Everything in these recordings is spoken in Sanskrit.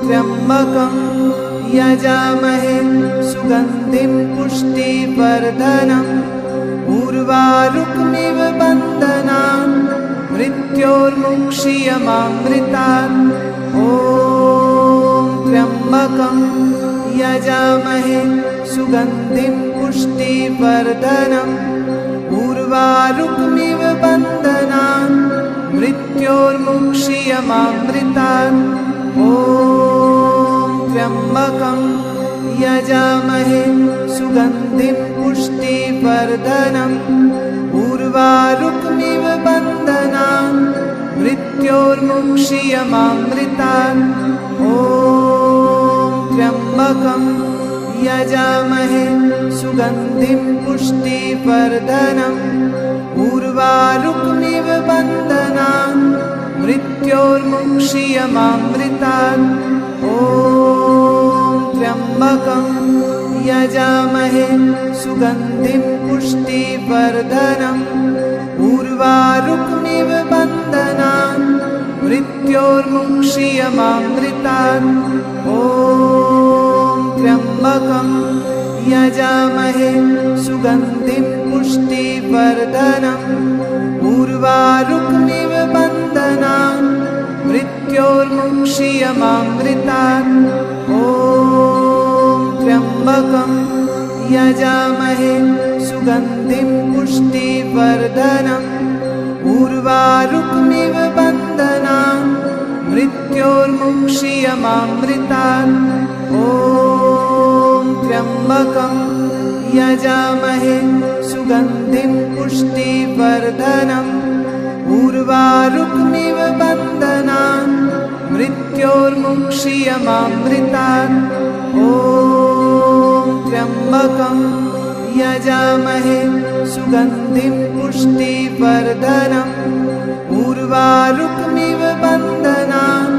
त्र्यम्बकं यजामहे सुगन्धिं पुष्टिवर्धनम् उर्वारुकमिव बन्धनान् मृत्योर्मुक्षीयमामृतात्। ॐ त्र्यम्बकं यजामहे सुगन्धिं पुष्टिवर्धनम् उर्वारुकमिव बन्धनान् मृत्योर्मुक्षीयमामृतात्। ॐ त्र्यम्बकं यजामहे सुगन्धिं पुष्टिवर्धनम् उर्वारुकमिव बन्धनान् मृत्योर्मुक्षीयमामृतात्। ॐ त्र्यम्बकं यजामहे सुगन्धिं पुष्टिवर्धनम् उर्वारुकमिव बन्धनान् मृत्योर्मुक्षीयमामृतात्। ॐ त्र्यम्बकं यजामहे सुगन्धिं पुष्टिवर्धनम् उर्वारुकमिव बन्धनान् मृत्योर्मुक्षीयमामृतात्। ॐ त्र्यम्बकं यजामहे सुगन्धिं पुष्टिवर्धनम् उर्वारुकमिव बन्धनान् मृत्योर्मुक्षीयमामृतात्। ॐ त्र्यम्बकं यजामहे सुगन्धिं पुष्टिवर्धनम् उर्वारुकमिव बन्धनान् मृत्योर्मुक्षीयमामृतात्। ॐ त्र्यम्बकं यजामहे सुगन्धिं पुष्टिवर्धनम् उर्वारुकमिव बन्धनान् मृत्योर्मुक्षीयमामृतात्। ॐ त्र्यम्बकं यजामहे सुगन्धिं पुष्टिवर्धनम् उर्वारुकमिव बन्धनान्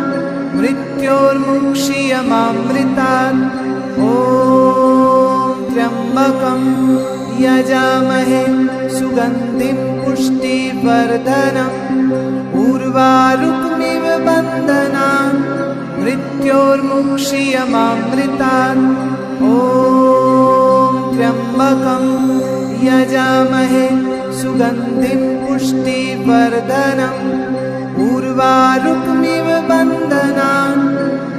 मृत्योर्मुक्षीयमामृतात्। ॐ त्र्यम्बकं यजामहे सुगन्धिं पुष्टिवर्धनम् उर्वारुकमिव बन्धनान् मृत्योर्मुक्षीयमामृतात्। ॐ त्र्यम्बकं यजामहे सुगन्धिं पुष्टिवर्धनम् उर्वारुकमिव बन्धनान्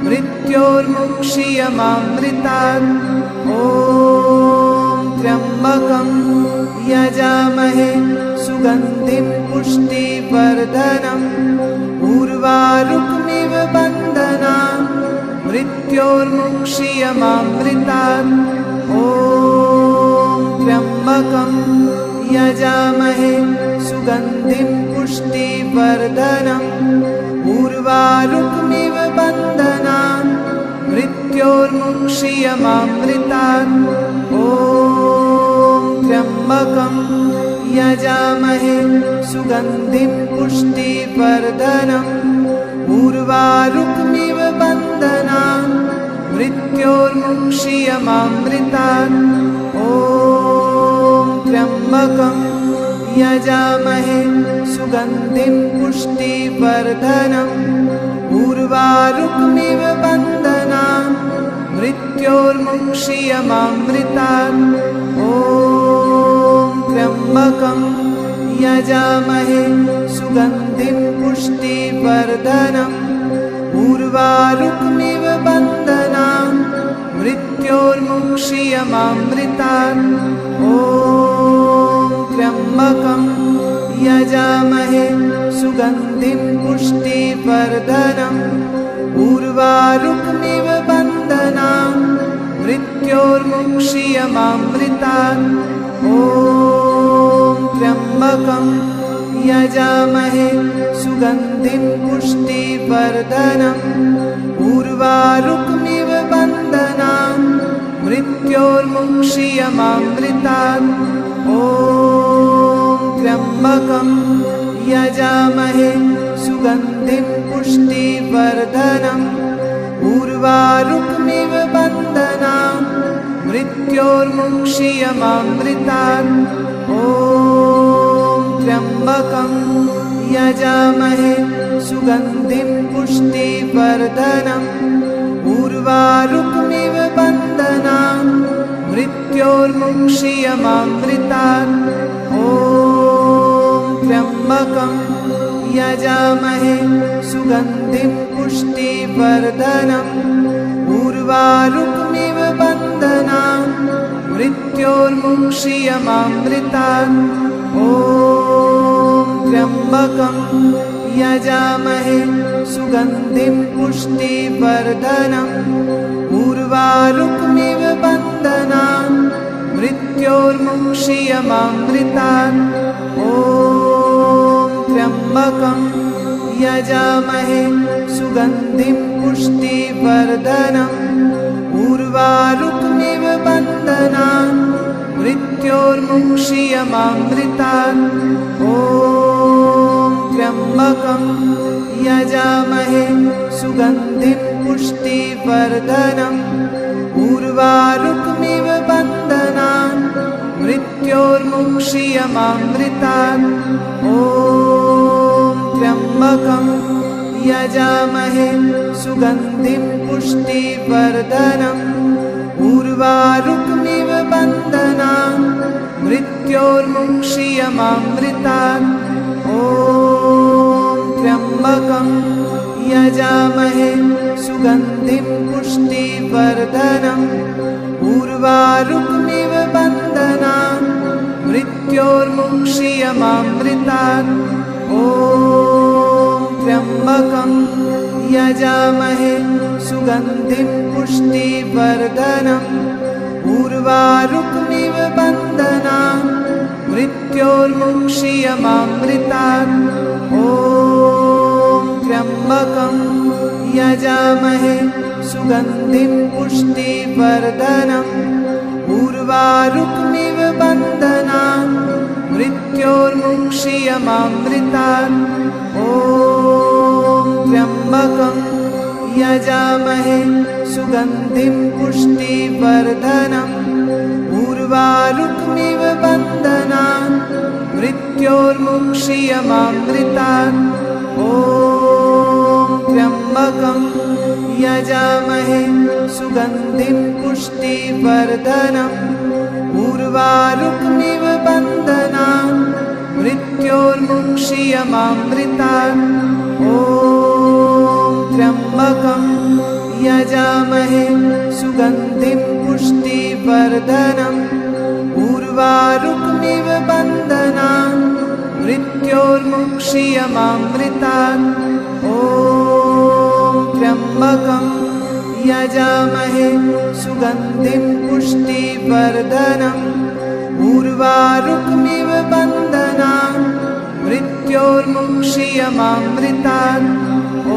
मृत्योर्मुक्षीयमामृतात्। ॐ त्र्यम्बकं यजामहे सुगन्धिं पुष्टिवर्धनम् उर्वारुकमिव बन्धनान् मृत्योर्मुक्षीयमामृतात्। ॐ त्र्यम्बकं यजामहे सुगन्धिं पुष्टिवर्धनम् उर्वारुकमिव बन्धनान् मृत्योर्मुक्षीयमामृतात्। ॐ त्र्यम्बकं यजामहे सुगन्धिं पुष्टिवर्धनम् उर्वारुकमिव बन्धनान् मृत्योर्मुक्षीयमामृतात्। ॐ त्र्यम्बकं यजामहे सुगन्धिं पुष्टिवर्धनम् उर्वारुकमिव बन्धनान् मृत्योर्मुक्षीयमामृतात्। ॐ त्र्यम्बकं यजामहे सुगन्धिं पुष्टिवर्धनम् उर्वारुकमिव बन्धनान् मृत्योर्मुक्षीयमामृतात्। ॐ त्र्यम्बकं यजामहे सुगन्धिं पुष्टिवर्धनम् उर्वारुकमिव बन्धनान् मृत्योर्मुक्षीयमामृतात्। ॐ त्र्यम्बकं यजामहे सुगन्धिं पुष्टिवर्धनम् उर्वारुकमिव बन्धनान् मृत्योर्मुक्षीयमामृतात्। ॐ त्र्यम्बकं यजामहे सुगन्धिं पुष्टिवर्धनम् उर्वारुकमिव बन्धनान् मृत्योर्मुक्षीयमामृतात्। ॐ त्र्यम्बकं यजामहे सुगन्धिं पुष्टिवर्धनम्। उर्वारुकमिव बन्धनान् मृत्योर्मुक्षीयमामृतात्। ॐ त्र्यम्बकं यजामहे सुगन्धिं पुष्टिवर्धनम्। उर्वारुकमिव बन्धनान् मृत्योर्मुक्षीयमामृतात्। ॐ त्र्यम्बकं यजामहे सुगन्धिं पुष्टिवर्धनम्। उर्वारुकमिव बन्धनान् मृत्योर्मुक्षीयमामृतात्। ॐ त्र्यम्बकं यजामहे सुगन्धिं पुष्टिवर्धनम्। उर्वारुकमिव बन्धनान् मृत्योर्मुक्षीयमामृतात्। ॐ त्र्यम्बकं यजामहे सुगन्धिं पुष्टिवर्धनम्। उर्वारुकमिव बन्धनान् मृत्योर्मुक्षीयमामृतात्। ॐ त्र्यम्बकं यजामहे सुगन्धिं पुष्टिवर्धनम्। उर्वारुकमिव बन्धनान् मृत्योर्मुक्षीयमामृतात्। ॐ त्र्यम्बकं यजामहे सुगन्धिं पुष्टिवर्धनम्। उर्वारुकमिव बन्धनान् मृत्योर्मुक्षीयमामृतात्। ॐ त्र्यम्बकं यजामहे सुगन्धिं पुष्टिवर्धनम्। उर्वारुकमिव बन्धनान् मृत्योर्मुक्षीयमामृतात्। ॐ त्र्यम्बकं यजामहे सुगन्धिं पुष्टिवर्धनम्। उर्वारुकमिव बन्धनान् मृत्योर्मुक्षीयमामृतात्। ॐ त्र्यम्बकं यजामहे सुगन्धिं पुष्टिवर्धनम्। उर्वारुकमिव बन्धनान् मृत्योर्मुक्षीयमामृतात्। ॐ त्र्यम्बकं यजामहे सुगन्धिं पुष्टिवर्धनम्। उर्वारुकमिव बन्धनान् मृत्योर्मुक्षीयमामृतात्। ॐ त्र्यम्बकं यजामहे सुगन्धिं पुष्टिवर्धनम्। उर्वारुकमिव बन्धनान् मृत्योर्मुक्षीयमामृतात्। ॐ त्र्यम्बकं यजामहे सुगन्धिं पुष्टिवर्धनम्। उर्वारुकमिव बन्धनान् मृत्योर्मुक्षीयमामृतात्। ॐ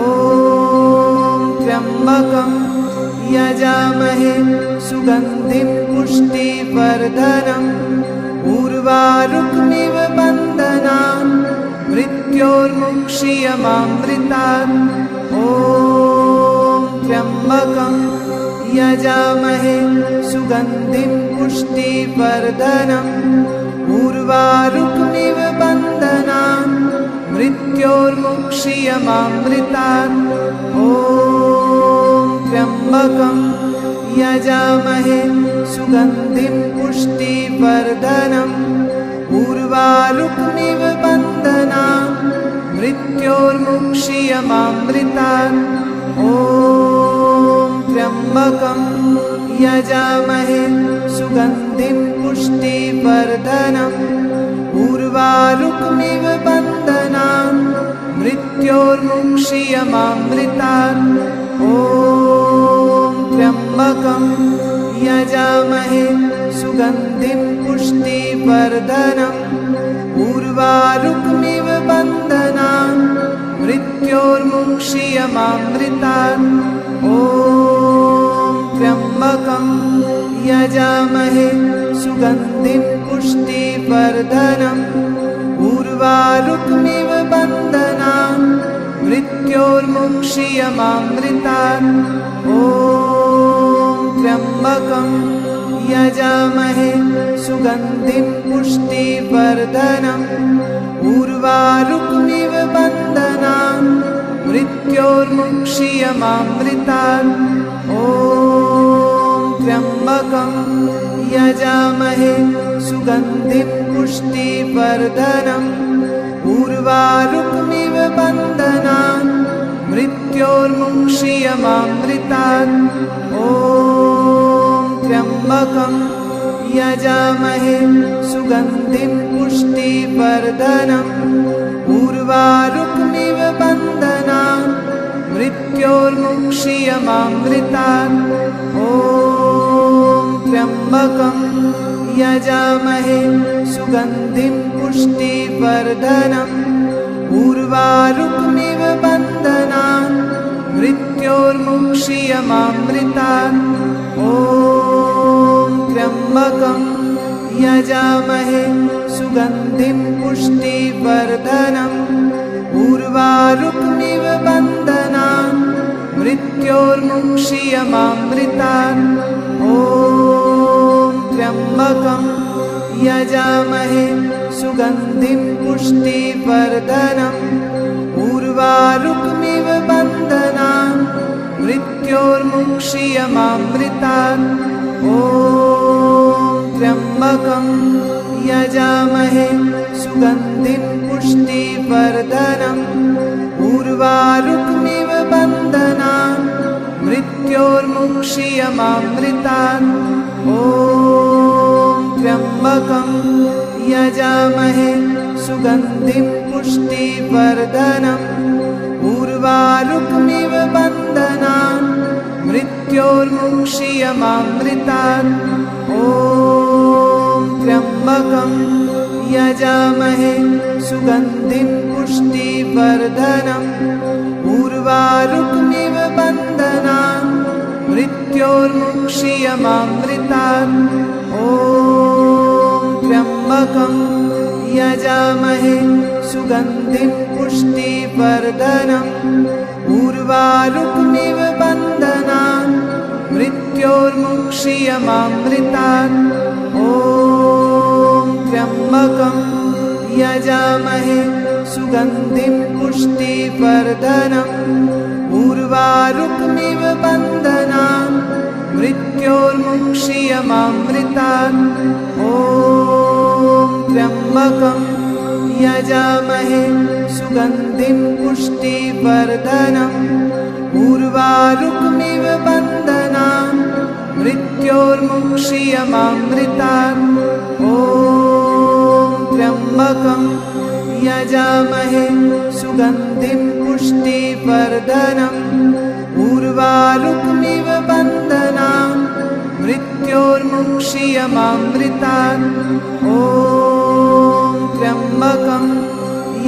त्र्यम्बकं यजामहे सुगन्धिं पुष्टिवर्धनम्। उर्वारुकमिव बन्धनान् मृत्योर्मुक्षीयमामृतात्। ॐ त्र्यम्बकं यजामहे सुगन्धिं पुष्टिवर्धनम्। उर्वारुकमिव बन्धनान् मृत्योर्मुक्षीयमामृतात्। ॐ त्र्यम्बकं यजामहे सुगन्धिं पुष्टिवर्धनम्। उर्वारुकमिव बन्धनान् मृत्योर्मुक्षीयमामृतात्। ॐ त्र्यम्बकं यजामहे सुगन्धिं पुष्टिवर्धनम्। उर्वारुकमिव बन्धनान् मृत्योर्मुक्षीयमामृतात्। ॐ त्र्यम्बकं यजामहे सुगन्धिं पुष्टिवर्धनम्। उर्वारुकमिव बन्धनान् मृत्योर्मुक्षीयमामृतात्। ॐ त्र्यम्बकं यजामहे सुगन्धिं पुष्टिवर्धनम्। उर्वारुकमिव बन्धनान् मृत्योर्मुक्षीयमामृतात्। ॐ त्र्यम्बकं यजामहे सुगन्धिं पुष्टिवर्धनम् उर्वारुकमिव बन्धनान् मृत्योर्मुक्षीयमामृतात् ॐ त्र्यम्बकं यजामहे सुगन्धिं पुष्टिवर्धनम् उर्वारुकमिव बन्धनान् मृत्योर्मुक्षीयमामृतात् ॐ त्र्यम्बकं यजामहे सुगन्धिं पुष्टिवर्धनम् उर्वारुकमिव बन्धनान् मृत्योर्मुक्षीयमामृतात् ॐ त्र्यम्बकं यजामहे सुगन्धिं पुष्टिवर्धनम् उर्वारुकमिव बन्धनान् मृत्योर्मुक्षीयमामृतात् ॐ त्र्यम्बकं यजामहे सुगन्धिं पुष्टिवर्धनम् उर्वारुकमिव बन्धनान् मृत्योर्मुक्षीयमामृतात् ॐ त्र्यम्बकं यजामहे सुगन्धिं पुष्टिवर्धनम् उर्वारुकमिव बन्धनान् मृत्योर्मुक्षीयमामृतात् ॐ त्र्यम्बकं यजामहे सुगन्धिं पुष्टिवर्धनम् उर्वारुकमिव बन्धनान् मृत्योर्मुक्षीयमामृतात् ॐ त्र्यम्बकं यजामहे सुगन्धिं पुष्टिवर्धनम् उर्वारुकमिव बन्धनान् मृत्योर्मुक्षीयमामृतात् ॐ त्र्यम्बकं यजामहे सुगन्धिं पुष्टिवर्धनम् उर्वारुकमिव बन्धनान् मृत्योर्मुक्षीयमामृतात् ॐ त्र्यम्बकं यजामहे सुगन्धिं पुष्टिवर्धनम् उर्वारुकमिव बन्धनान् मृत्योर्मुक्षीयमामृतात् ॐ त्र्यम्बकं यजामहे सुगन्धिं पुष्टिवर्धनम् उर्वारुकमिव बन्धनान् मृत्योर्मुक्षीयमामृतात् ॐ त्र्यम्बकं यजामहे सुगन्धिं पुष्टिवर्धनम् उर्वारुकमिव बन्धनान् मृत्योर्मुक्षीयमामृतात् ॐ त्र्यम्बकं यजामहे सुगन्धिं पुष्टिवर्धनम् उर्वारुकमिव बन्धनान् मृत्योर्मुक्षीयमामृतात् ॐ त्र्यम्बकं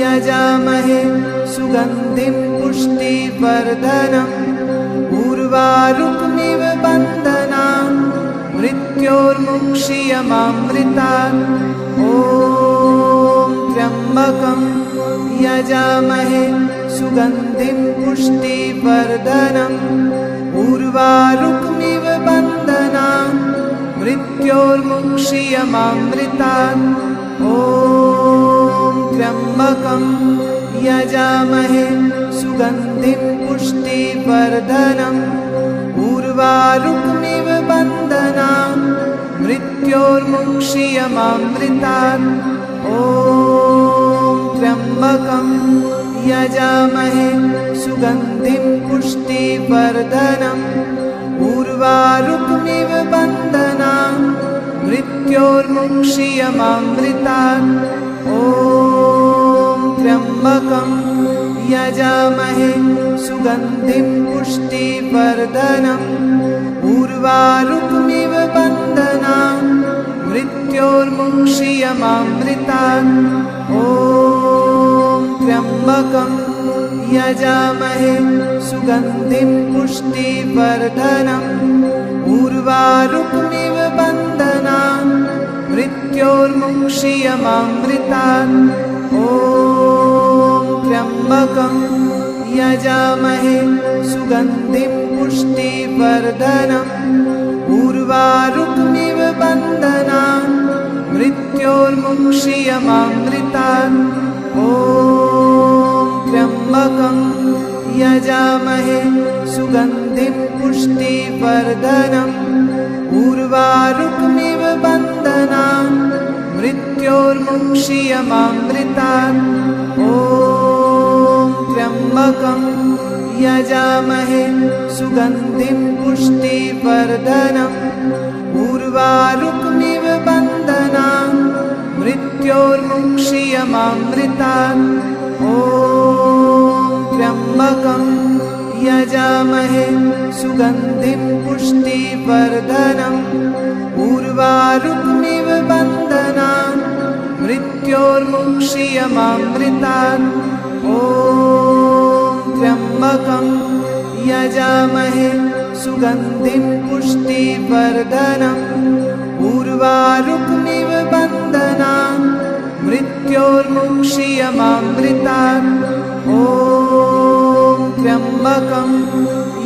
यजामहे सुगन्धिं पुष्टिवर्धनम् उर्वारुकमिव बन्धनान् मृत्योर्मुक्षीयमामृतात् ॐ त्र्यम्बकं यजामहे सुगन्धिं पुष्टिवर्धनम् उर्वारुकमिव बन्धनान् मृत्योर्मुक्षीयमामृतात् ॐ त्र्यम्बकं यजामहे सुगन्धिं पुष्टिवर्धनम् उर्वारुकमिव बन्धनान् मृत्योर्मुक्षीयमामृतात् ॐ त्र्यम्बकं यजामहे सुगन्धिं पुष्टिवर्धनम् उर्वारुकमिव बन्धनान् मृत्योर्मुक्षीयमामृतात् ॐ त्र्यम्बकं यजामहे सुगन्धिं पुष्टिवर्धनम् उर्वारुकमिव बन्धनान् मृत्योर्मुक्षीयमामृतात् ॐ त्र्यम्बकं यजामहे सुगन्धिं पुष्टिवर्धनम् उर्वारुकमिव बन्धनान् मृत्योर्मुक्षीयमामृतात् ॐ त्र्यम्बकं यजामहे सुगन्धिं पुष्टिवर्धनम् उर्वारुकमिव बन्धनान् मृत्योर्मुक्षीयमामृतात्। ॐ त्र्यम्बकं यजामहे सुगन्धिं पुष्टिवर्धनम् उर्वारुकमिव बन्धनान् मृत्योर्मुक्षीयमामृतात्। ॐ त्र्यम्बकं यजामहे सुगन्धिं पुष्टिवर्धनम् उर्वारुकमिव बन्धनान् मृत्योर्मुक्षीयमामृतात्। ॐ त्र्यम्बकं यजामहे सुगन्धिं पुष्टिवर्धनम् उर्वारुकमिव बन्धनान् मृत्योर्मुक्षीयमामृतात्। ॐ त्र्यम्बकं यजामहे सुगन्धिं पुष्टिवर्धनम् उर्वारुकमिव बन्धनान् मृत्योर्मुक्षीयमामृतात्। ॐ त्र्यम्बकं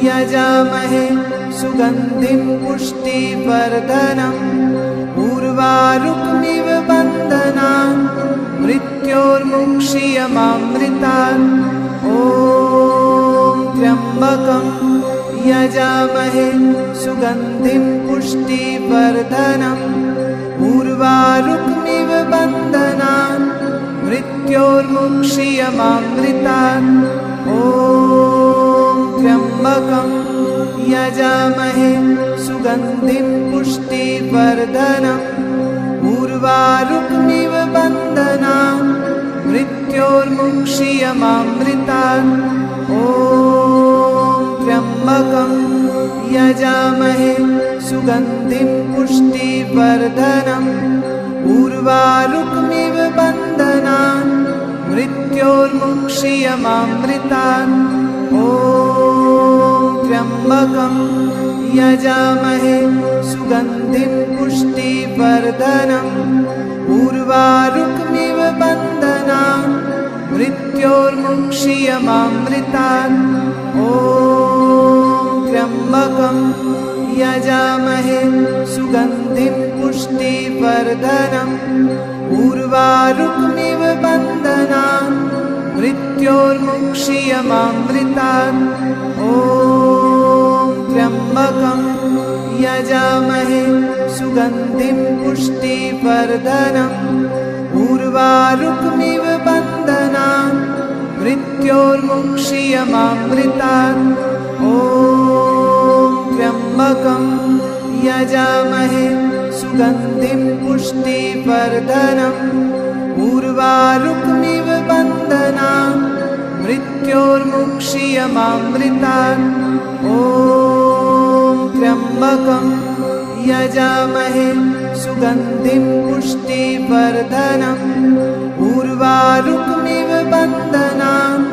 यजामहे सुगन्धिं पुष्टिवर्धनम् उर्वारुकमिव बन्धनान् मृत्योर्मुक्षीयमामृतात्। ॐ त्र्यम्बकं यजामहे सुगन्धिं पुष्टिवर्धनम् उर्वारुकमिव बन्धनान् मृत्योर्मुक्षीयमामृतात्। ॐ त्र्यम्बकं यजामहे सुगन्धिं पुष्टिवर्धनम् उर्वारुकमिव बन्धनान् मृत्योर्मुक्षीयमामृतात्। ॐ त्र्यम्बकं यजामहे सुगन्धिं पुष्टिवर्धनम् उर्वारुकमिव बन्धनान् मृत्योर्मुक्षीयमामृतात्। ॐ त्र्यम्बकं यजामहे सुगन्धिं पुष्टिवर्धनम् उर्वारुकमिव बन्धनान् मृत्योर्मुक्षीयमामृतात्। ॐ त्र्यम्बकं यजामहे सुगन्धिं पुष्टिवर्धनम् उर्वारुकमिव बन्धनान् मृत्योर्मुक्षीयमामृतात्। ॐ त्र्यम्बकं यजामहे सुगन्धिं पुष्टिवर्धनम् उर्वारुकमिव बन्धनान् मृत्योर्मुक्षीयमामृतात्। ॐ त्र्यम्बकं यजामहे सुगन्धिं पुष्टिवर्धनम् उर्वारुकमिव बन्धनान् मृत्योर्मुक्षीयमामृतात्। ॐ त्र्यम्बकं यजामहे सुगन्धिं पुष्टिवर्धनम् उर्वारुकमिव बन्धनान्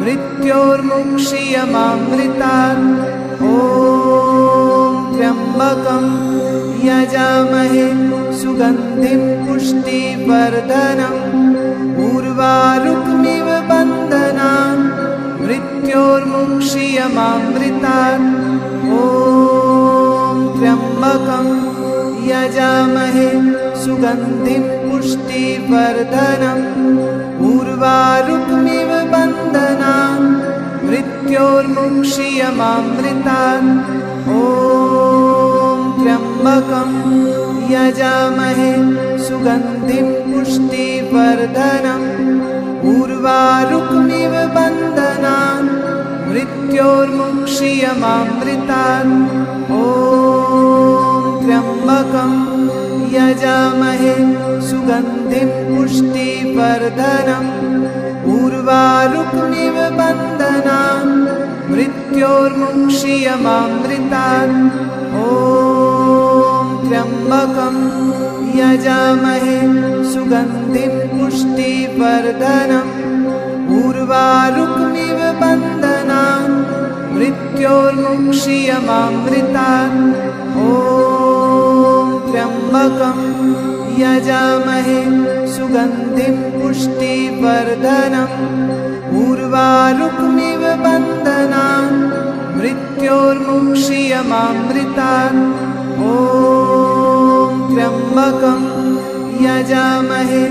मृत्योर्मुक्षीयमामृतात्। ॐ त्र्यम्बकं यजामहे सुगन्धिं पुष्टिवर्धनम् उर्वारुकमिव बन्धनान् मृत्योर्मुक्षीयमामृतात्। ॐ त्र्यम्बकं यजामहे सुगन्धिं पुष्टिवर्धनम् उर्वारुकमिव बन्धनान् मृत्योर्मुक्षीयमामृतात्। ॐ त्र्यम्बकं यजामहे सुगन्धिं पुष्टिवर्धनम् उर्वारुकमिव बन्धनान् मृत्योर्मुक्षीयमामृतात्। ॐ त्र्यम्बकं यजामहे सुगन्धिं पुष्टिवर्धनम् उर्वारुकमिव बन्धनान् मृत्योर्मुक्षीयमामृतात्। ॐ त्र्यम्बकं यजामहे सुगन्धिं पुष्टिवर्धनम् उर्वारुकमिव बन्धनान् मृत्योर्मुक्षीयमामृतात्। ॐ त्र्यम्बकं यजामहे सुगन्धिं पुष्टिवर्धनम् उर्वारुकमिव बन्धनान् मृत्योर्मुक्षीयमामृतात्। ॐ त्र्यम्बकं यजामहे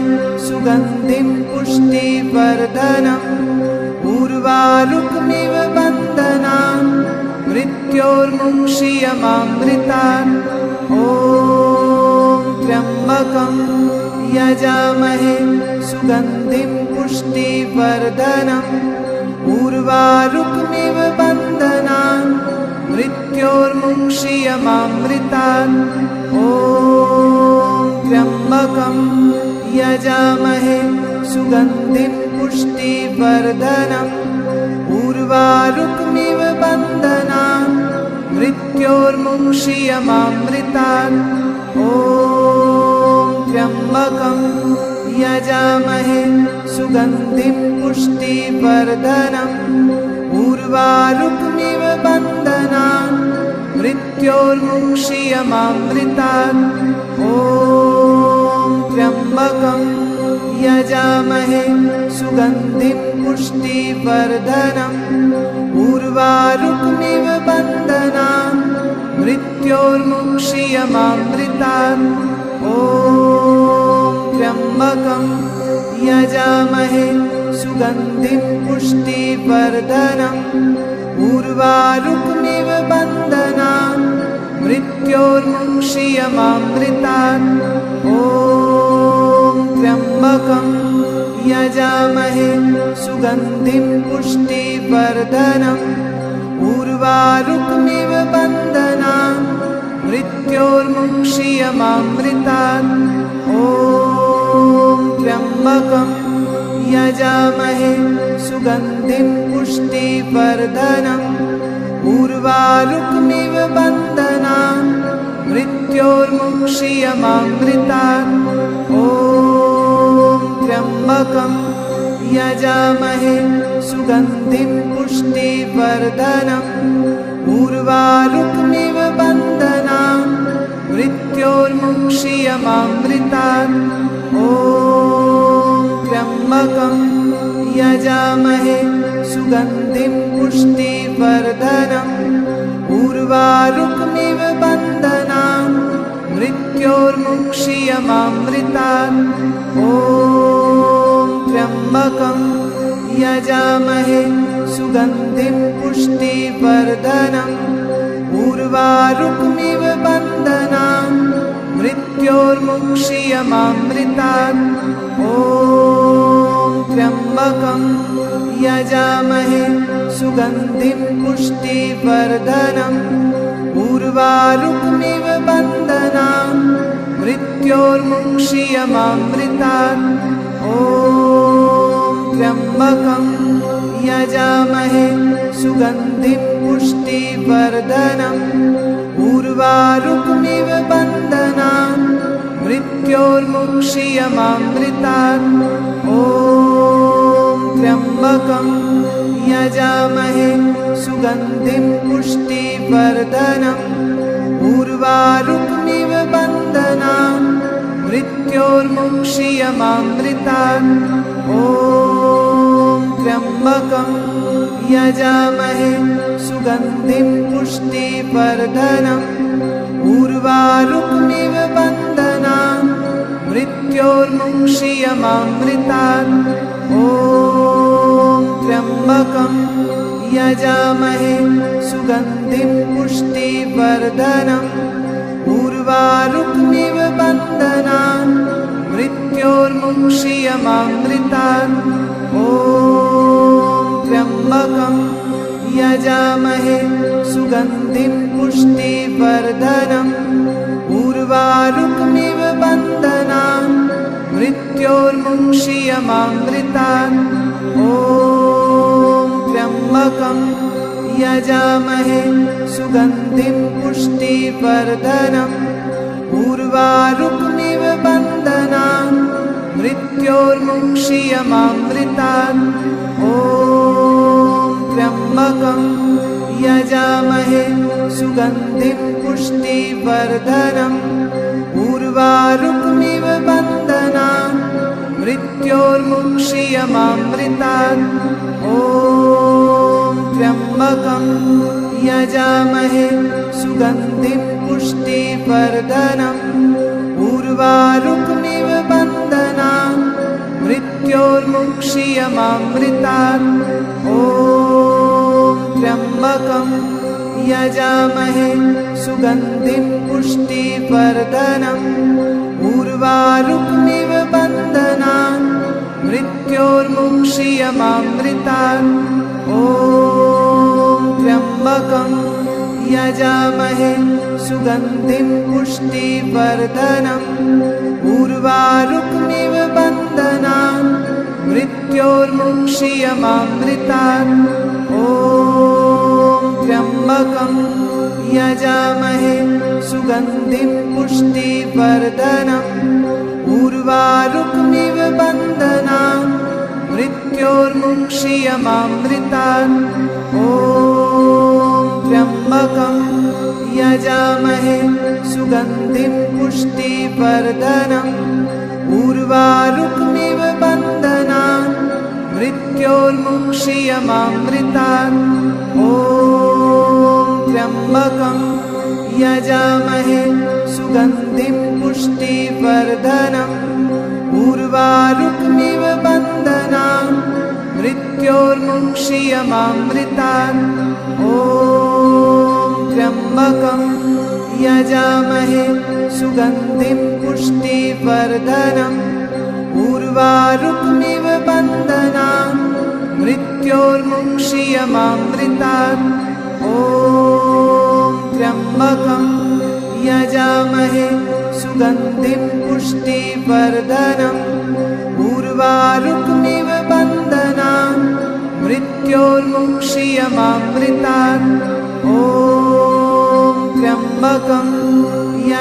सुगन्धिं पुष्टिवर्धनम् उर्वारुकमिव बन्धनान् मृत्योर्मुक्षीयमामृतात् ॐ त्र्यम्बकं यजामहे सुगन्धिं पुष्टिवर्धनम् उर्वारुकमिव बन्धनान् मृत्योर्मुक्षीयमामृतात् ॐ त्र्यम्बकं यजामहे सुगन्धिं पुष्टिवर्धनम् उर्वारुकमिव बन्धनान् मृत्योर्मुक्षीयमामृतात् ॐ त्र्यम्बकं यजामहे सुगन्धिं पुष्टिवर्धनम् उर्वारुकमिव बन्धनान् मृत्योर्मुक्षीयमामृतात् ॐ त्र्यम्बकं यजामहे सुगन्धिं पुष्टिवर्धनम् उर्वारुकमिव बन्धनान् मृत्योर्मुक्षीयमामृतात् ॐ त्र्यम्बकं यजामहे सुगन्धिं पुष्टिवर्धनम् उर्वारुकमिव बन्धनान् मृत्योर्मुक्षीयमामृतात् ॐ त्र्यम्बकं यजामहे सुगन्धिं पुष्टिवर्धनम् उर्वारुकमिव बन्धनान् मृत्योर्मुक्षीयमामृतात् ॐ त्र्यम्बकं यजामहे सुगन्धिं पुष्टिवर्धनम् उर्वारुकमिव बन्धनान् मृत्योर्मुक्षीयमामृतात् ॐ त्र्यम्बकं यजामहे सुगन्धिं पुष्टिवर्धनम् उर्वारुकमिव बन्धनान् मृत्योर्मुक्षीयमामृतात् ॐ त्र्यम्बकं यजामहे सुगन्धिं पुष्टिवर्धनम् उर्वारुकमिव बन्धनान् मृत्योर्मुक्षीयमामृतात् ॐ त्र्यम्बकं यजामहे सुगन्धिं पुष्टिवर्धनम् उर्वारुकमिव बन्धनान् मृत्योर्मुक्षीयमामृतात् ॐ त्र्यम्बकं यजामहे सुगन्धिं पुष्टिवर्धनम् उर्वारुकमिव बन्धनान् मृत्योर्मुक्षीयमामृतात् ॐ त्र्यम्बकं यजामहे सुगन्धिं पुष्टिवर्धनम् उर्वारुकमिव बन्धनान् मृत्योर्मुक्षीयमामृतात् ॐ त्र्यम्बकं यजामहे सुगन्धिं पुष्टिवर्धनम् उर्वारुकमिव बन्धनान् मृत्योर्मुक्षीयमामृतात् ॐ त्र्यम्बकं यजामहे सुगन्धिं पुष्टिवर्धनम् उर्वारुकमिव बन्धनान् मृत्योर्मुक्षीयमामृतात् ॐ त्र्यम्बकं यजामहे सुगन्धिं पुष्टिवर्धनम् उर्वारुकमिव बन्धनान् मृत्योर्मुक्षीयमामृतात् ॐ त्र्यम्बकं यजामहे सुगन्धिं पुष्टिवर्धनम् उर्वारुकमिव बन्धनान् मृत्योर्मुक्षीयमामृतात् ॐ त्र्यम्बकं यजामहे सुगन्धिं पुष्टिवर्धनम् उर्वारुकमिव बन्धनान् मृत्योर्मुक्षीयमामृतात् ॐ त्र्यम्बकं यजामहे सुगन्धिं पुष्टिवर्धनम् उर्वारुकमिव बन्धनान् मृत्योर्मुक्षीयमामृतात् ॐ त्र्यम्बकं यजामहे सुगन्धिं पुष्टिवर्धनम् उर्वारुकमिव बन्धनान् मृत्योर्मुक्षीयमामृतात्। ॐ त्र्यम्बकं यजामहे सुगन्धिं पुष्टिवर्धनम् उर्वारुकमिव बन्धनान् मृत्योर्मुक्षीयमामृतात्। ॐ त्र्यम्बकं यजामहे सुगन्धिं पुष्टिवर्धनम् उर्वारुकमिव बन्धनान् मृत्योर्मुक्षीयमामृतात्। ॐ त्र्यम्बकं यजामहे सुगन्धिं पुष्टिवर्धनम् उर्वारुकमिव बन्धनान् मृत्योर्मुक्षीयमामृतात्। ॐ त्र्यम्बकं यजामहे सुगन्धिं पुष्टिवर्धनम् उर्वारुकमिव बन्धनान् मृत्योर्मुक्षीयमामृतात्। ॐ त्र्यम्बकं यजामहे सुगन्धिं पुष्टिवर्धनम् उर्वारुकमिव बन्धनान् मृत्योर्मुक्षीयमामृतात्। ॐ त्र्यम्बकं यजामहे सुगन्धिं पुष्टिवर्धनम् उर्वारुकमिव बन्धनान् मृत्योर्मुक्षीयमामृतात्। ॐ त्र्यम्बकं यजामहे सुगन्धिं पुष्टिवर्धनम् उर्वारुकमिव बन्धनान् मृत्योर्मुक्षीयमामृतात्। ॐ त्र्यम्बकं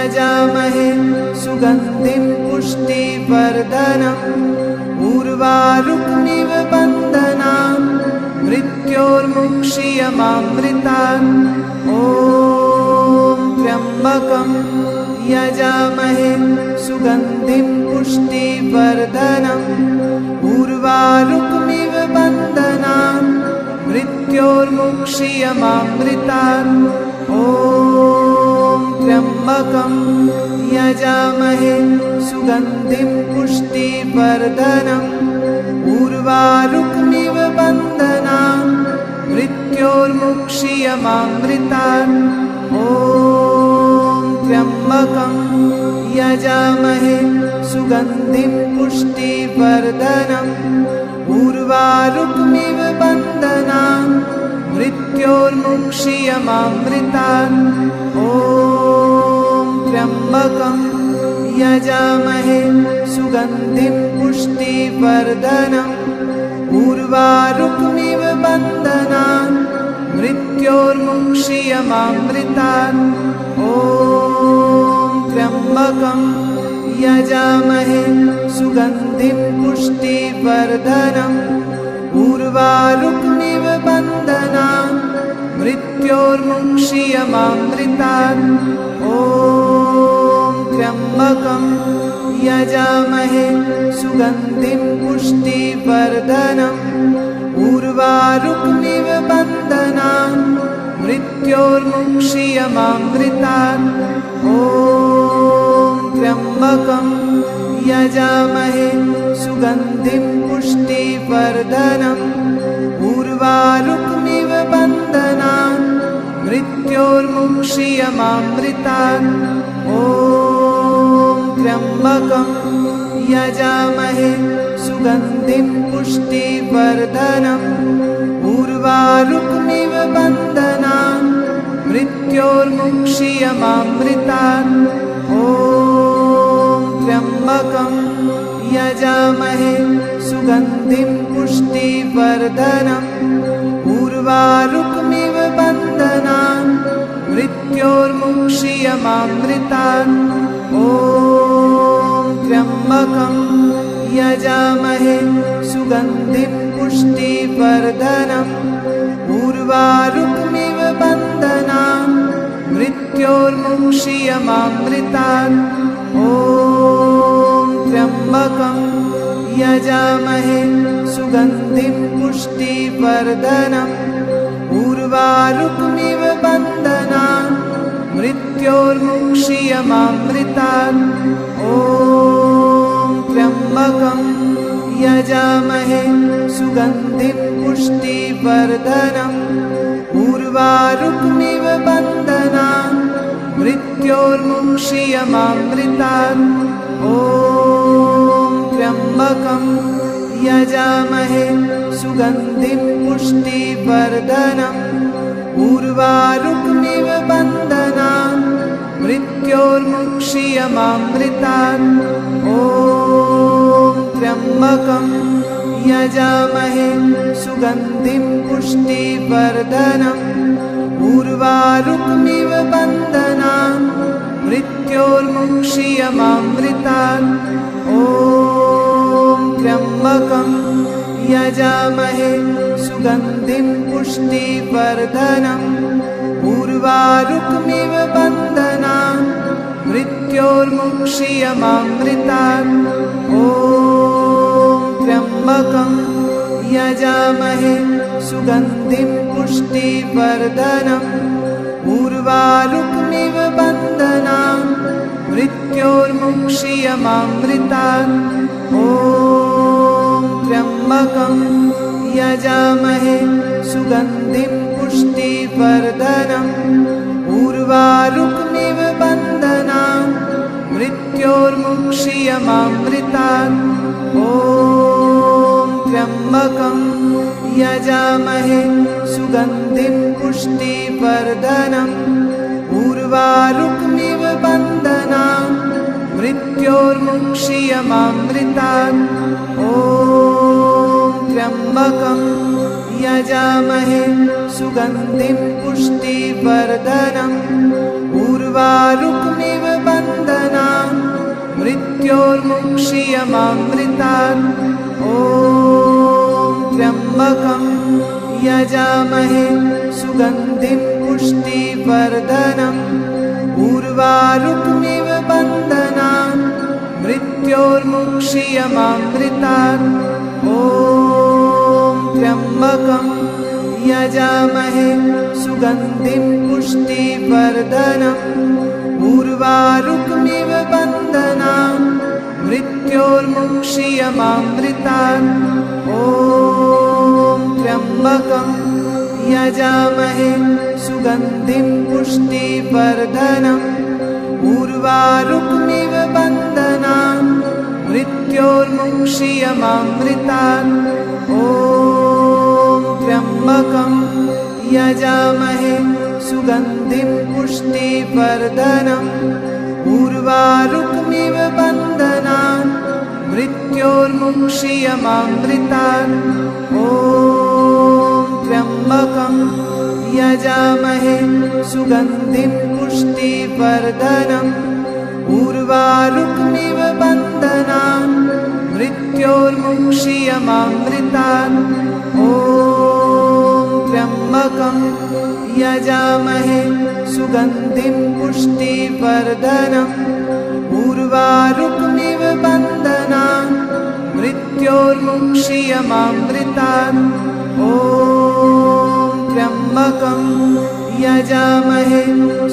यजामहे सुगन्धिं पुष्टिवर्धनम् उर्वारुकमिव बन्धनान् मृत्योर्मुक्षीयमामृतात्। ॐ त्र्यम्बकं यजामहे सुगन्धिं पुष्टिवर्धनम् उर्वारुकमिव बन्धनान् मृत्योर्मुक्षीयमामृतात्। ॐ त्र्यम्बकं यजामहे सुगन्धिं पुष्टिवर्धनम् उर्वारुकमिव बन्धनान् मृत्योर्मुक्षीयमामृतात्। ॐ त्र्यम्बकं यजामहे सुगन्धिं पुष्टिवर्धनम् उर्वारुकमिव बन्धनान् मृत्योर्मुक्षीयमामृतात्। ॐ त्र्यम्बकं यजामहे सुगन्धिं पुष्टिवर्धनम् उर्वारुकमिव बन्धनान् मृत्योर्मुक्षीयमामृतात्। ॐ त्र्यम्बकं यजामहे सुगन्धिं पुष्टिवर्धनम् उर्वारुकमिव बन्धनान् मृत्योर्मुक्षीयमामृतात्। ॐ त्र्यम्बकं यजामहे सुगन्धिं पुष्टिवर्धनम् उर्वारुकमिव बन्धनान् मृत्योर्मुक्षीयमामृतात्। ॐ त्र्यम्बकं यजामहे सुगन्धिं पुष्टिवर्धनम् उर्वारुकमिव बन्धनान् मृत्योर्मुक्षीयमामृतात्। ॐ त्र्यम्बकं यजामहे सुगन्धिं पुष्टिवर्धनम् उर्वारुकमिव बन्धनान् मृत्योर्मुक्षीयमामृतात्। ॐ त्र्यम्बकं यजामहे सुगन्धिं पुष्टिवर्धनम् उर्वारुकमिव बन्धनान् मृत्योर्मुक्षीयमामृतात्। ॐ त्र्यम्बकं यजामहे सुगन्धिं पुष्टिवर्धनम् उर्वारुकमिव बन्धनान् मृत्योर्मुक्षीयमामृतात्। ॐ त्र्यम्बकं यजामहे सुगन्धिं पुष्टिवर्धनम् उर्वारुकमिव बन्धनान् मृत्योर्मुक्षीयमामृतात्। मृत्योर्मुक्षीयमामृतात्। ॐ त्र्यम्बकं यजामहे सुगन्धिं पुष्टिवर्धनम्। उर्वारुकमिव बन्धनान् मृत्योर्मुक्षीयमामृतात्। ॐ त्र्यम्बकं यजामहे सुगन्धिं पुष्टिवर्धनम्। उर्वारुकमिव बन्धनान् मृत्योर्मुक्षीयमामृतात्। ॐ त्र्यम्बकं यजामहे सुगन्धिं पुष्टिवर्धनम्। उर्वारुकमिव बन्धनान् मृत्योर्मुक्षीयमामृतात्। ॐ त्र्यम्बकं यजामहे सुगन्धिं पुष्टिवर्धनम्। उर्वारुकमिव बन्धनान् मृत्योर्मुक्षीयमामृतात्। ॐ त्र्यम्बकं यजामहे सुगन्धिं पुष्टिवर्धनम्। उर्वारुकमिव बन्धनान् मृत्योर्मुक्षीयमामृतात्। ॐ त्र्यम्बकं यजामहे सुगन्धिं पुष्टिवर्धनम्। उर्वारुकमिव बन्धनान् मृत्योर्मुक्षीयमामृतात्। ॐ त्र्यम्बकं यजामहे सुगन्धिं पुष्टिवर्धनम्। उर्वारुकमिव बन्धनान् मृत्योर्मुक्षीयमामृतात्। ॐ त्र्यम्बकं यजामहे सुगन्धिं पुष्टिवर्धनम्। उर्वारुकमिव बन्धनान् मृत्योर्मुक्षीयमामृतात्। ॐ त्र्यम्बकं यजामहे सुगन्धिं पुष्टिवर्धनम्। उर्वारुकमिव बन्धनान् मृत्योर्मुक्षीयमामृतात्। ॐ त्र्यम्बकं यजामहे सुगन्धिं पुष्टिवर्धनम्। उर्वारुकमिव बन्धनान् मृत्योर्मुक्षीयमामृतात्। ॐ त्र्यम्बकं यजामहे सुगन्धिं पुष्टिवर्धनम्। उर्वारुकमिव बन्धनान् मृत्योर्मुक्षीयमामृतात्। ॐ त्र्यम्बकं यजामहे सुगन्धिं पुष्टिवर्धनम्। उर्वारुकमिव बन्धनान् मृत्योर्मुक्षीयमामृतात्। ॐ त्र्यम्बकं यजामहे सुगन्धिं पुष्टिवर्धनम्। उर्वारुकमिव बन्धनान् मृत्योर्मुक्षीयमामृतात्। ॐ त्र्यम्बकं यजामहे सुगन्धिं पुष्टिवर्धनम्। उर्वारुकमिव बन्धनान् मृत्योर्मुक्षीयमामृतात्। ॐ त्र्यम्बकं यजामहे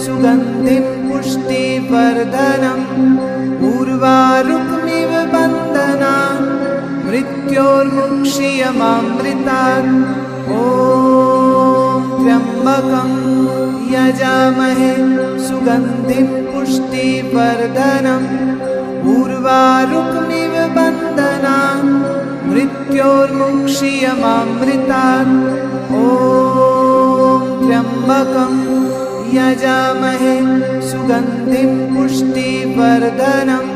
सुगन्धिं पुष्टिवर्धनम्। उर्वारुकमिव बन्धनान् मृत्योर्मुक्षीयमामृतात्। ॐ त्र्यम्बकं यजामहे सुगन्धिं पुष्टिवर्धनम्। उर्वारुकमिव बन्धनान् मृत्योर्मुक्षीयमामृतात्। ॐ त्र्यम्बकं यजामहे सुगन्धिं पुष्टिवर्धनम्।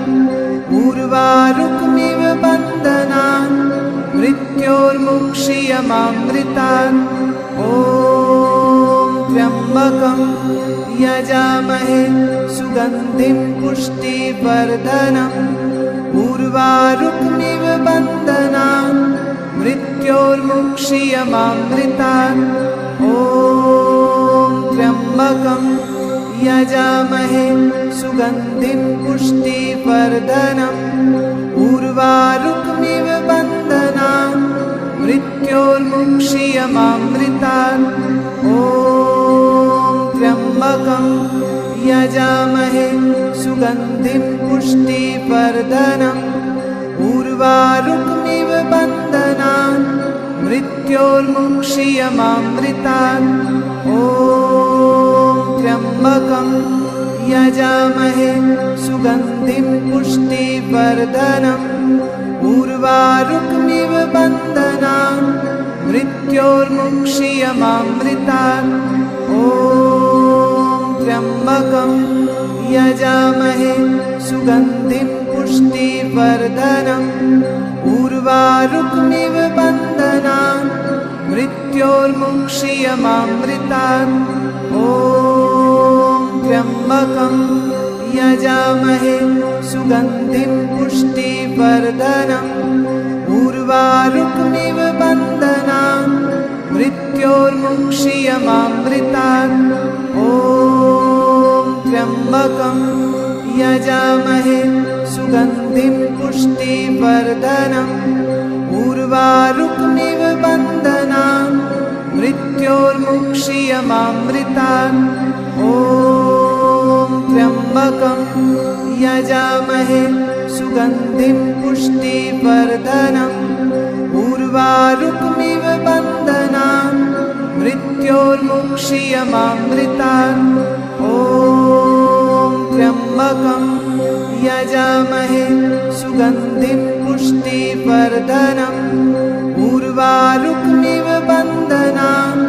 उर्वारुकमिव बन्धनान् मृत्योर्मुक्षीयमामृतात्। ॐ त्र्यम्बकं यजामहे सुगन्धिं पुष्टिवर्धनम्। उर्वारुकमिव बन्धनान् मृत्योर्मुक्षीयमामृतात्। ॐ त्र्यम्बकं यजामहे सुगन्धिं पुष्टिवर्धनम्। उर्वारुकमिव बन्धनान् मृत्योर्मुक्षीयमामृतात्। ॐ त्र्यम्बकं यजामहे सुगन्धिं पुष्टिवर्धनम् उर्वारुकमिव बन्धनान् मृत्योर्मुक्षीयमामृतात् ॐ त्र्यम्बकं यजामहे सुगन्धिं पुष्टिवर्धनम् उर्वारुकमिव बन्धनान् मृत्योर्मुक्षीयमामृतात् ॐ त्र्यम्बकं यजामहे सुगन्धिं पुष्टिवर्धनम् उर्वारुकमिव बन्धनान् मृत्योर्मुक्षीयमामृतात् ॐ त्र्यम्बकं यजामहे सुगन्धिं पुष्टिवर्धनम् उर्वारुकमिव बन्धनान् मृत्योर्मुक्षीयमामृतात् ॐ त्र्यम्बकं यजामहे सुगन्धिं पुष्टिवर्धनम् उर्वारुकमिव बन्धनान् मृत्योर्मुक्षीयमामृतात् ॐ त्र्यम्बकं यजामहे सुगन्धिं पुष्टिवर्धनम् उर्वारुकमिव बन्धनान् मृत्योर्मुक्षीयमामृतात् ॐ त्र्यम्बकं यजामहे सुगन्धिं पुष्टिवर्धनम् उर्वारुकमिव बन्धनान्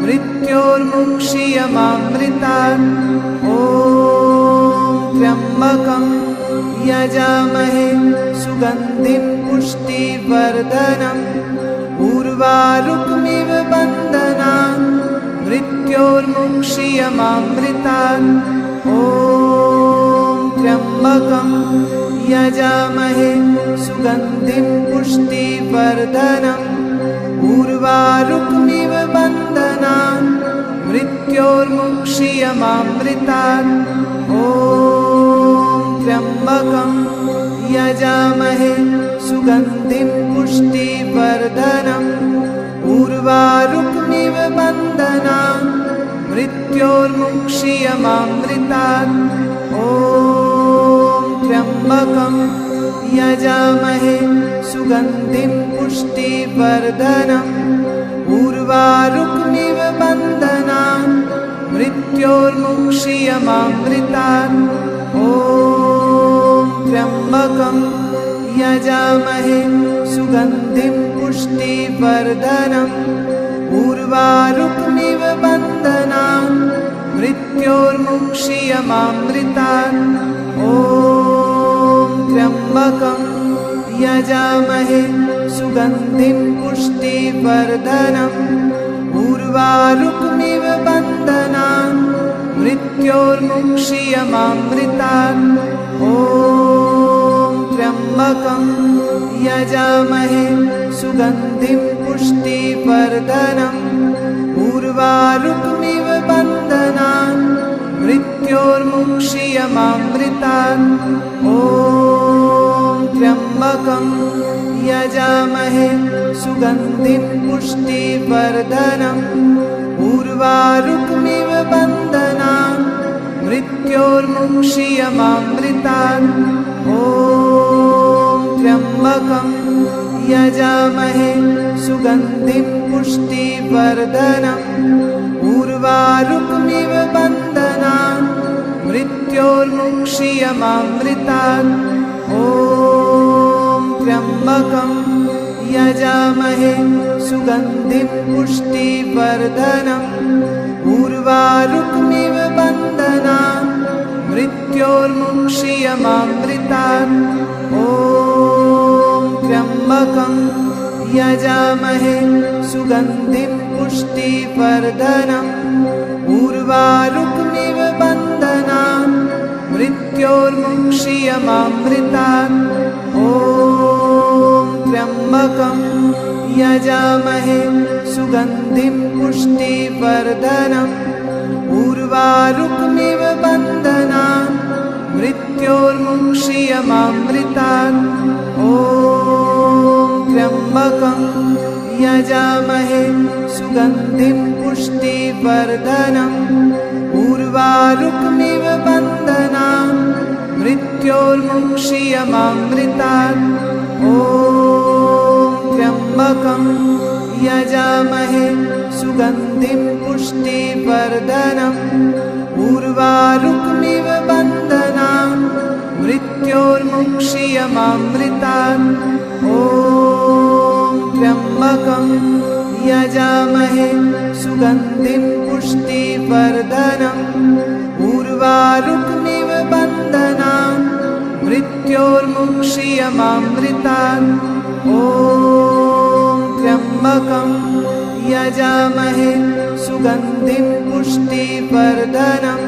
मृत्योर्मुक्षीयमामृतात् ॐ त्र्यम्बकं यजामहे सुगन्धिं पुष्टिवर्धनम् उर्वारुकमिव बन्धनान् मृत्योर्मुक्षीयमामृतात् ॐ त्र्यम्बकं यजामहे सुगन्धिं पुष्टिवर्धनम् उर्वारुकमिव बन्धनान् मृत्योर्मुक्षीयमामृतात् ॐ त्र्यम्बकं यजामहे सुगन्धिं पुष्टिवर्धनम् उर्वारुकमिव बन्धनान् मृत्योर्मुक्षीयमामृतात् ॐ त्र्यम्बकं यजामहे सुगन्धिं पुष्टिवर्धनम् उर्वारुकमिव बन्धनान् मृत्योर्मुक्षीयमामृतात् ॐ त्र्यम्बकं यजामहे सुगन्धिं पुष्टिवर्धनम् उर्वारुकमिव बन्धनान् मृत्योर्मुक्षीयमामृतात् ॐ त्र्यम्बकं यजामहे सुगन्धिं पुष्टिवर्धनम् उर्वारुकमिव बन्धनान् मृत्योर्मुक्षीयमामृतात् ॐ त्र्यम्बकं यजामहे सुगन्धिं पुष्टिवर्धनम् उर्वारुकमिव बन्धनान् मृत्योर्मुक्षीयमामृतात् ॐ त्र्यम्बकं यजामहे सुगन्धिं पुष्टिवर्धनम् उर्वारुकमिव बन्धनान् मृत्योर्मुक्षीयमामृतात् ॐ त्र्यम्बकं यजामहे सुगन्धिं पुष्टिवर्धनम् उर्वारुकमिव बन्धनान् मृत्योर्मुक्षीयमामृतात् ॐ त्र्यम्बकं यजामहे सुगन्धिं पुष्टिवर्धनम् उर्वारुकमिव बन्धनान् मृत्योर्मुक्षीयमामृतात् ॐ त्र्यम्बकं यजामहे सुगन्धिं पुष्टिवर्धनम् उर्वारुकमिव बन्धनान् मृत्योर्मुक्षीयमामृतात् ॐ त्र्यम्बकं यजामहे सुगन्धिं पुष्टिवर्धनम् उर्वारुकमिव बन्धनान् मृत्योर्मुक्षीयमामृतात् ॐ त्र्यम्बकं यजामहे सुगन्धिं पुष्टिवर्धनम् उर्वारुकमिव मृत्योर्मुक्षीयमामृतात्। ॐ त्र्यम्बकं यजामहे सुगन्धिं पुष्टिवर्धनम्। उर्वारुकमिव बन्धनान् मृत्योर्मुक्षीयमामृतात्। ॐ त्र्यम्बकं यजामहे सुगन्धिं पुष्टिवर्धनम्। उर्वारुकमिव बन्धनान् मृत्योर्मुक्षीयमामृतात्। ॐ त्र्यम्बकं यजामहे सुगन्धिं पुष्टिवर्धनम्।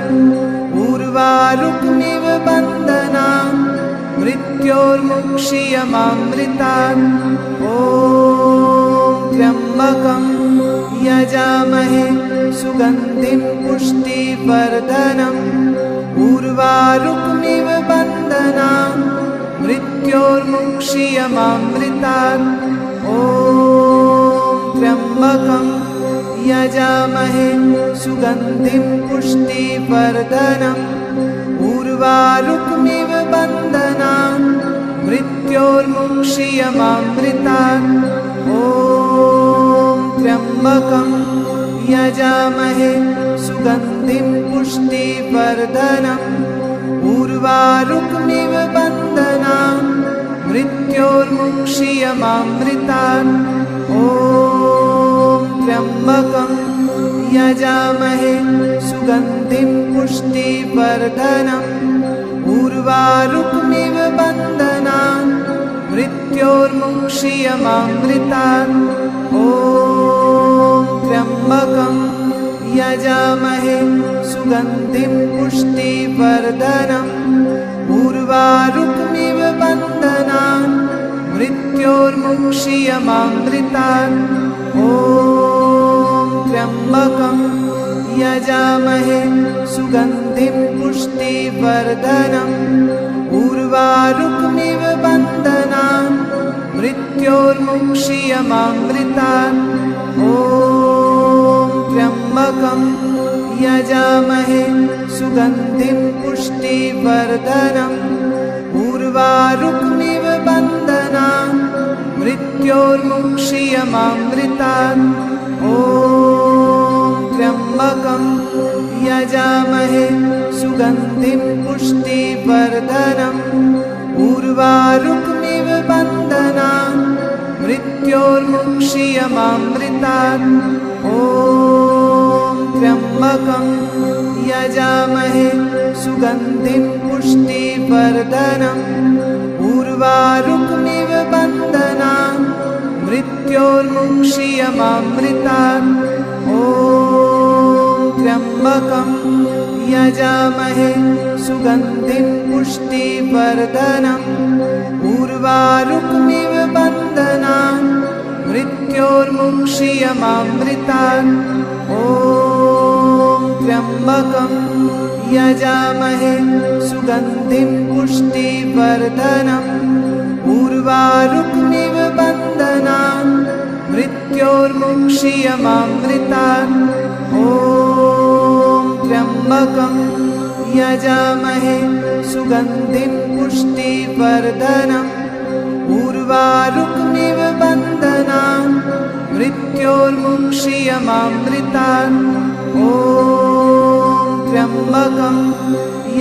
उर्वारुकमिव बन्धनान् मृत्योर्मुक्षीयमामृतात्। ॐ त्र्यम्बकं यजामहे सुगन्धिं पुष्टिवर्धनम्। उर्वारुकमिव बन्धनान् मृत्योर्मुक्षीयमामृतात्। ॐ त्र्यम्बकं यजामहे सुगन्धिं पुष्टिवर्धनम्। उर्वारुकमिव बन्धनान् मृत्योर्मुक्षीयमामृतात्। ॐ त्र्यम्बकं यजामहे सुगन्धिं पुष्टिवर्धनम्। उर्वारुकमिव बन्धनान् मृत्योर्मुक्षीयमामृतात्। ॐ त्र्यम्बकं यजामहे सुगन्धिं पुष्टिवर्धनम्। उर्वारुकमिव बन्धनान् मृत्योर्मुक्षीयमामृतात्। ॐ त्र्यम्बकं यजामहे सुगन्धिं पुष्टिवर्धनम्। उर्वारुकमिव बन्धनान् मृत्योर्मुक्षीयमामृतात्। ॐ त्र्यम्बकं यजामहे सुगन्धिं पुष्टिवर्धनम्। उर्वारुकमिव बन्धनान् मृत्योर्मुक्षीयमामृतात्। ॐ त्र्यम्बकं यजामहे सुगन्धिं पुष्टिवर्धनम्। उर्वारुकमिव बन्धनान् मृत्योर्मुक्षीयमामृतात्। ॐ त्र्यम्बकं यजामहे सुगन्धिं पुष्टिवर्धनम्। उर्वारुकमिव बन्धनान् मृत्योर्मुक्षीयमामृतात्। ॐ त्र्यम्बकं यजामहे सुगन्धिं पुष्टिवर्धनम्। उर्वारुकमिव बन्धनान् मृत्योर्मुक्षीयमामृतात्। ॐ त्र्यम्बकं यजामहे सुगन्धिं पुष्टिवर्धनम्। उर्वारुकमिव बन्धनान् मृत्योर्मुक्षीयमामृतात्। ॐ त्र्यम्बकं यजामहे सुगन्धिं पुष्टिवर्धनम्। उर्वारुकमिव बन्धनान् मृत्योर्मुक्षीयमामृतात्। ॐ त्र्यम्बकं यजामहे सुगन्धिं पुष्टिवर्धनम्। उर्वारुकमिव बन्धनान् मृत्योर्मुक्षीयमामृतात्। ॐ त्र्यम्बकं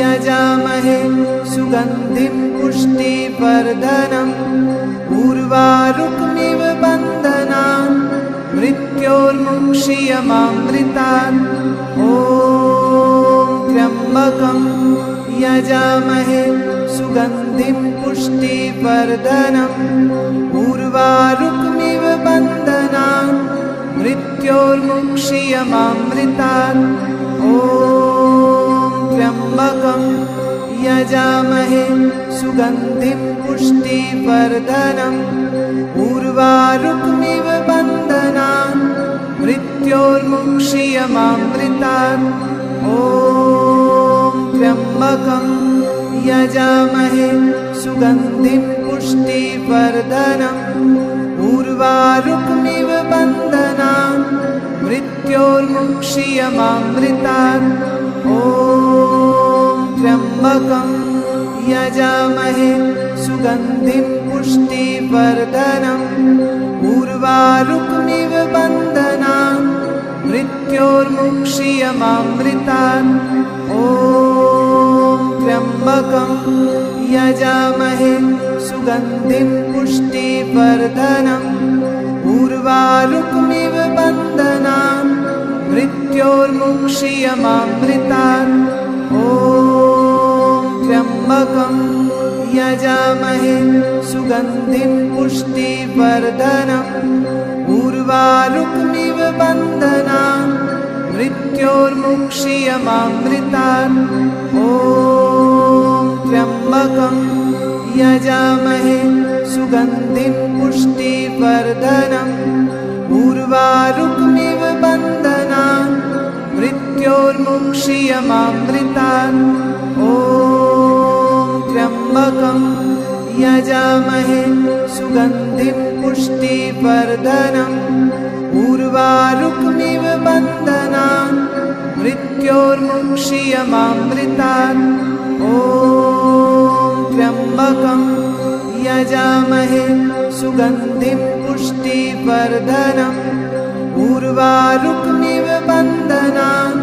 यजामहे सुगन्धिं पुष्टिवर्धनम्। उर्वारुकमिव बन्धनान् मृत्योर्मुक्षीयमामृतात्। ॐ त्र्यम्बकं यजामहे सुगन्धिं पुष्टिवर्धनम्। उर्वारुकमिव बन्धनान् मृत्योर्मुक्षीयमामृतात्। ॐ त्र्यम्बकं यजामहे सुगन्धिं पुष्टिवर्धनम्। उर्वारुकमिव बन्धनान् मृत्योर्मुक्षीयमामृतात्। ॐ त्र्यम्बकं यजामहे सुगन्धिं पुष्टिवर्धनम्। उर्वारुकमिव बन्धनान् मृत्योर्मुक्षीयमामृतात्। ॐ त्र्यम्बकं यजामहे सुगन्धिं पुष्टिवर्धनम् उर्वारुकमिव बन्धनान् मृत्योर्मुक्षीयमामृतात् ॐ त्र्यम्बकं यजामहे सुगन्धिं पुष्टिवर्धनम् उर्वारुकमिव बन्धनान् मृत्योर्मुक्षीयमामृतात् ॐ त्र्यम्बकं यजामहे सुगन्धिं पुष्टिवर्धनम् उर्वारुकमिव बन्धनान् मृत्योर्मुक्षीयमामृतात् ॐ त्र्यम्बकं यजामहे सुगन्धिं पुष्टिवर्धनम् उर्वारुकमिव बन्धनान् मृत्योर्मुक्षीयमामृतात् ॐ त्र्यम्बकं यजामहे सुगन्धिं पुष्टिवर्धनम् उर्वारुकमिव बन्धनान् मृत्योर्मुक्षीयमामृतात् ॐ त्र्यम्बकं यजामहे सुगन्धिं पुष्टिवर्धनम् उर्वारुकमिव बन्धनान्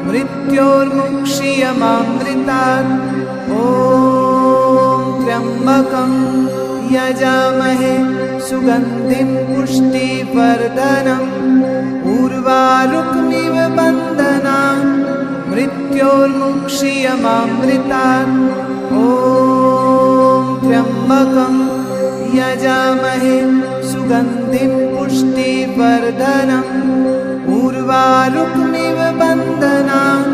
मृत्योर्मुक्षीयमामृतात् ॐ त्र्यम्बकं यजामहे सुगन्धिं पुष्टिवर्धनम् उर्वारुकमिव बन्धनान् मृत्योर्मुक्षीयमामृतात् ॐ त्र्यम्बकं यजामहे सुगन्धिं पुष्टिवर्धनम् उर्वारुकमिव बन्धनान्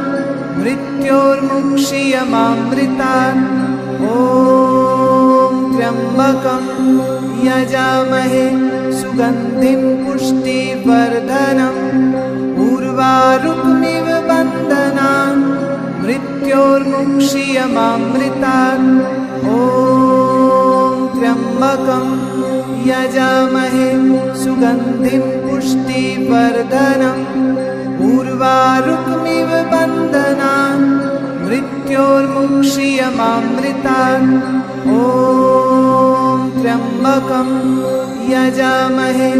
मृत्योर्मुक्षीयमामृतात् ॐ त्र्यम्बकं यजामहे सुगन्धिं पुष्टिवर्धनम् उर्वारुकमिव बन्धनान् मृत्योर्मुक्षीयमामृतात् ॐ त्र्यम्बकं यजामहे सुगन्धिं पुष्टिवर्धनम् उर्वारुकमिव बन्धनान् मृत्योर्मुक्षीयमामृतात् ॐ त्र्यम्बकं यजामहे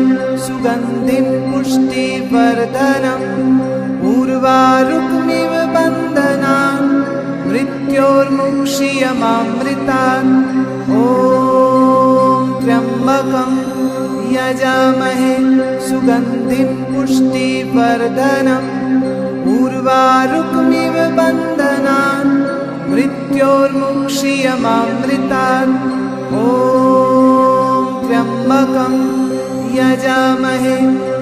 सुगन्धिं पुष्टिवर्धनम् उर्वारुकमिव बन्धनान् मृत्योर्मुक्षीयमामृतात् ॐ त्र्यम्बकं यजामहे सुगन्धिं पुष्टिवर्धनम् उर्वारुकमिव बन्धनान् मृत्योर्मुक्षीयमामृतात् ॐ त्र्यम्बकं यजामहे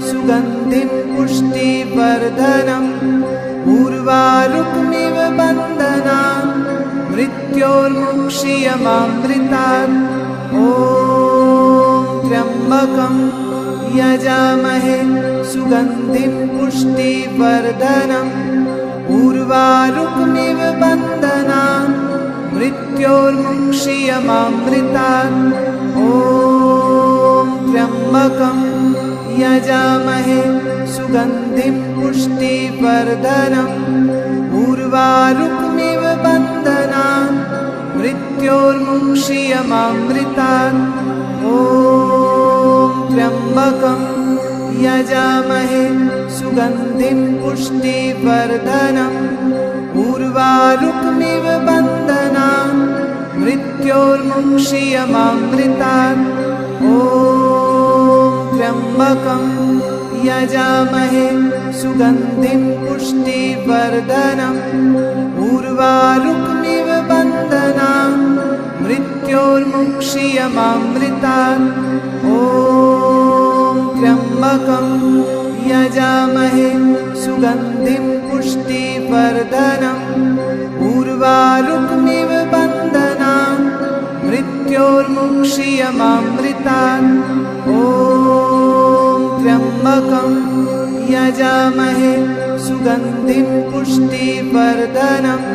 सुगन्धिं पुष्टिवर्धनम् उर्वारुकमिव बन्धनान् मृत्योर्मुक्षीयमामृतात् ॐ त्र्यम्बकं यजामहे सुगन्धिं पुष्टिवर्धनम् उर्वारुकमिव बन्धनान् मृत्योर्मुक्षीयमामृतात् ॐ त्र्यम्बकं यजामहे सुगन्धिं पुष्टिवर्धनम् उर्वारुकमिव बन्धनान् मृत्योर्मुक्षीयमामृतात् ॐ त्र्यम्बकं यजामहे सुगन्धिं पुष्टिवर्धनम् उर्वारुकमिव बन्धनान् मृत्योर्मुक्षीयमामृतात् ॐ त्र्यम्बकं यजामहे सुगन्धिं पुष्टिवर्धनम् उर्वारुकमिव बन्धनान् मृत्योर्मुक्षीयमामृतात् ॐ त्र्यम्बकं यजामहे सुगन्धिं पुष्टिवर्धनम् उर्वारुकमिव बन्धनान् मृत्योर्मुक्षीयमामृतात् ॐ त्र्यम्बकं यजामहे सुगन्धिं पुष्टिवर्धनम्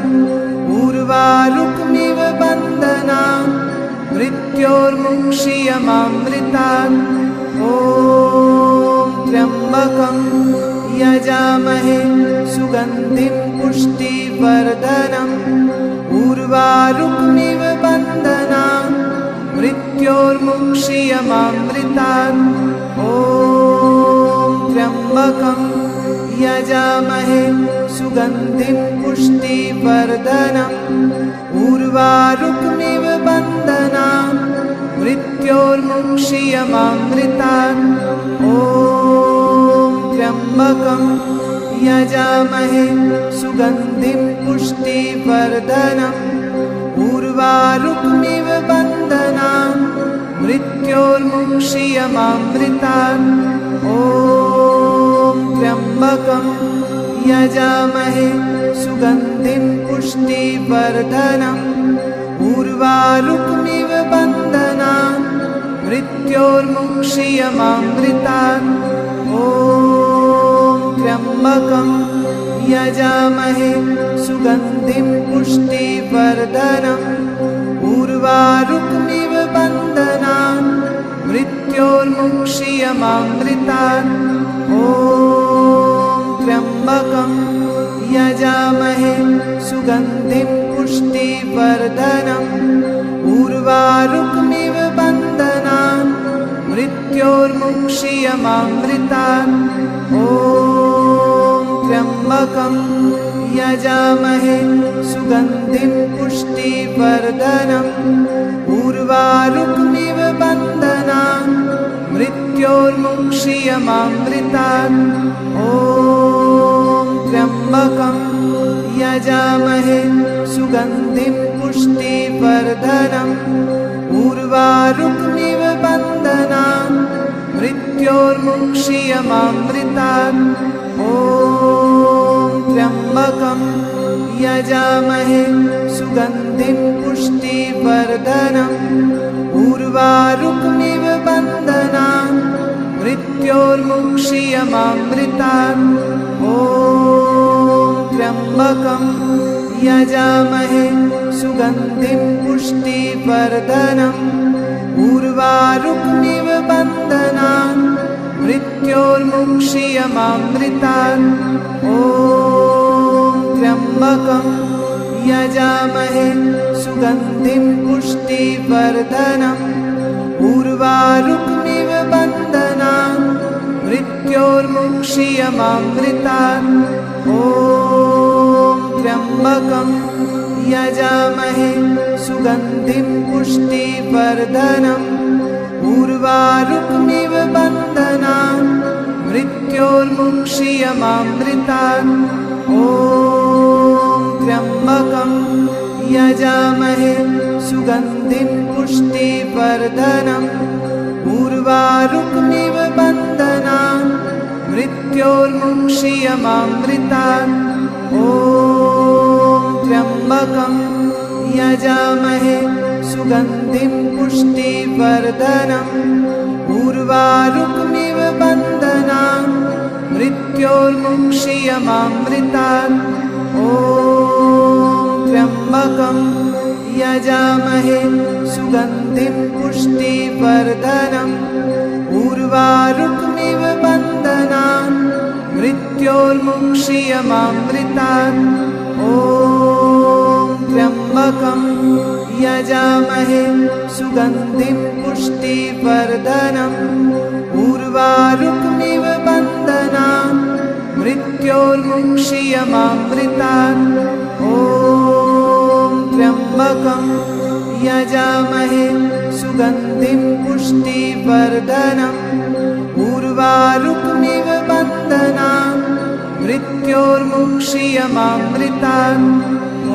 उर्वारुकमिव बन्धनान् मृत्योर्मुक्षीयमामृतात् ॐ त्र्यम्बकं यजामहे सुगन्धिं पुष्टिवर्धनम् उर्वारुकमिव मृत्योर्मुक्षीयमामृतात्। ॐ त्र्यम्बकं यजामहे सुगन्धिं पुष्टिवर्धनम्। उर्वारुकमिव बन्धनान् मृत्योर्मुक्षीयमामृतात्। ॐ त्र्यम्बकं यजामहे सुगन्धिं पुष्टिवर्धनम्। उर्वारुकमिव बन्धनान् मृत्योर्मुक्षीयमामृतात्। ॐ त्र्यम्बकं यजामहे सुगन्धिं पुष्टिवर्धनम्। उर्वारुकमिव बन्धनान् मृत्योर्मुक्षीयमामृतात्। ॐ त्र्यम्बकं यजामहे सुगन्धिं पुष्टिवर्धनम्। उर्वारुकमिव बन्धनान् मृत्योर्मुक्षीयमामृतात्। ॐ त्र्यम्बकं यजामहे सुगन्धिं पुष्टिवर्धनम्। उर्वारुकमिव बन्धनान् मृत्योर्मुक्षीयमामृतात्। ॐ त्र्यम्बकं यजामहे सुगन्धिं पुष्टिवर्धनम्। उर्वारुकमिव बन्धनान् मृत्योर्मुक्षीयमामृतात्। ॐ त्र्यम्बकं यजामहे सुगन्धिं पुष्टिवर्धनम्। उर्वारुकमिव बन्धनान् मृत्योर्मुक्षीयमामृतात्। ॐ त्र्यम्बकं यजामहे सुगन्धिं पुष्टिवर्धनम्। उर्वारुकमिव बन्धनान् मृत्योर्मुक्षीयमामृतात्। ॐ त्र्यम्बकं यजामहे सुगन्धिं पुष्टिवर्धनम्। उर्वारुकमिव बन्धनान् मृत्योर्मुक्षीयमामृतात्। ॐ त्र्यम्बकं यजामहे सुगन्धिं पुष्टिवर्धनम्। उर्वारुकमिव बन्धनान् मृत्योर्मुक्षीयमामृतात्। ॐ त्र्यम्बकं यजामहे सुगन्धिं पुष्टिवर्धनम्। उर्वारुकमिव बन्धनान् मृत्योर्मुक्षीयमामृतात्। ॐ त्र्यम्बकं यजामहे सुगन्धिं पुष्टिवर्धनम्। उर्वारुकमिव बन्धनान् मृत्योर्मुक्षीयमामृतात्। ॐ त्र्यम्बकं यजामहे सुगन्धिं पुष्टिवर्धनम्। उर्वारुकमिव बन्धनान् मृत्योर्मुक्षीयमामृतात्। ॐ त्र्यम्बकं यजामहे सुगन्धिं पुष्टिवर्धनम्। उर्वारुकमिव बन्धनान् मृत्योर्मुक्षीयमामृतात्। ॐ त्र्यम्बकं यजामहे सुगन्धिं पुष्टिवर्धनम्। उर्वारुकमिव बन्धनान् मृत्योर्मुक्षीयमामृतात्। ॐ त्र्यम्बकं यजामहे सुगन्धिं पुष्टिवर्धनम्। उर्वारुकमिव बन्धनान् मृत्योर्मुक्षीयमामृतात्। ॐ